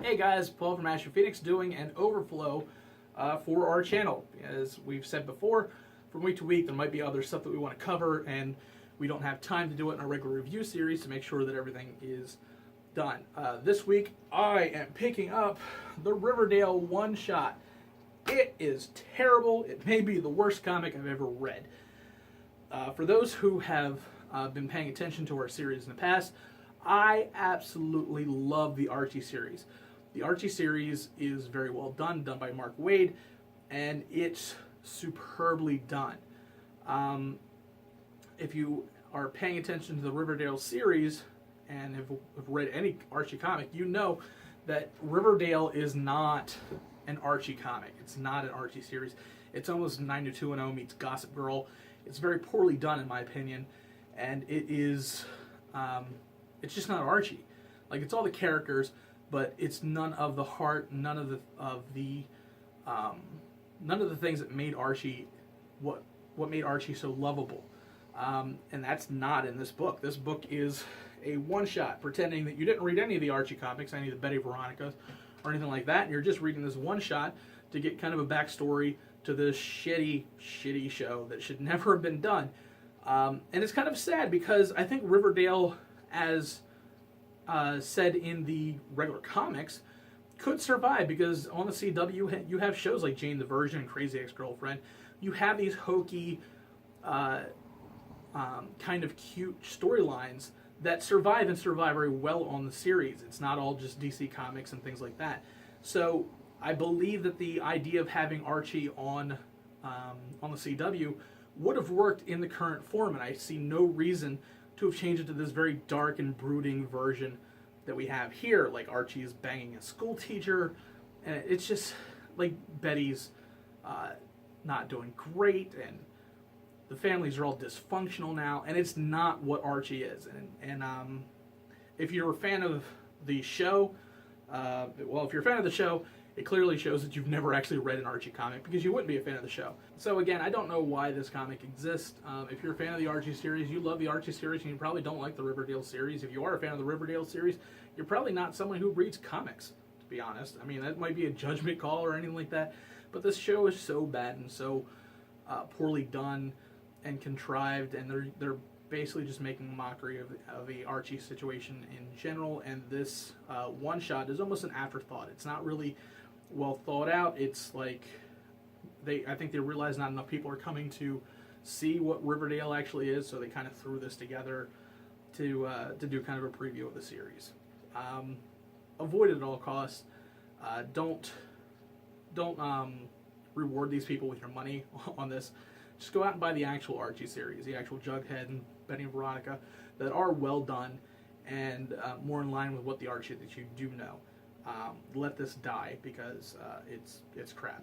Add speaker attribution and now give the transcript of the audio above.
Speaker 1: Hey guys, Paul from Astro Phoenix doing an overflow for our channel. As we've said before, from week to week there might be other stuff that we want to cover and we don't have time to do it in our regular review series to make sure that everything is done. This week I am picking up the Riverdale One Shot. It is terrible. It may be the worst comic I've ever read. For those who have been paying attention to our series in the past, I absolutely love the Archie series. The Archie series is very well done by Mark Waid, and it's superbly done. If you are paying attention to the Riverdale series and have read any Archie comic, you know that Riverdale is not an Archie comic. It's not an Archie series. It's almost 90210 meets Gossip Girl. It's very poorly done in my opinion, and it is it's just not Archie. Like, it's all the characters, but it's none of the heart, none of the things that made Archie what made Archie so lovable. And that's not in this book. This book is a one-shot, pretending that you didn't read any of the Archie comics, any of the Betty Veronicas, or anything like that, and you're just reading this one-shot to get kind of a backstory to this shitty show that should never have been done. And it's kind of sad because I think Riverdale, as said in the regular comics, could survive because on the CW you have shows like Jane the Virgin and Crazy Ex-Girlfriend. You have these hokey, kind of cute storylines that survive and survive very well on the series. It's not all just DC Comics and things like that. So I believe that the idea of having Archie on the CW would have worked in the current form, and I see no reason to have changed it to this very dark and brooding version that we have here. Like, Archie is banging a school teacher, and it's just like Betty's not doing great, and the families are all dysfunctional now, and it's not what Archie is. And if you're a fan of the show, if you're a fan of the show, it clearly shows that you've never actually read an Archie comic, because you wouldn't be a fan of the show. So again, I don't know why this comic exists. If you're a fan of the Archie series, you love the Archie series, and you probably don't like the Riverdale series. If you are a fan of the Riverdale series, you're probably not someone who reads comics, to be honest. I mean, that might be a judgment call or anything like that, but this show is so bad and so poorly done and contrived, and they're basically just making a mockery of the Archie situation in general, and this one-shot is almost an afterthought. It's not really well thought out. It's like I think they realize not enough people are coming to see what Riverdale actually is, so they kind of threw this together to do kind of a preview of the series. Avoid it at all costs. Don't reward these people with your money on this. Just go out and buy the actual Archie series, the actual Jughead and Betty and Veronica, that are well done and more in line with what the Archie that you do know. Let this die because it's crap.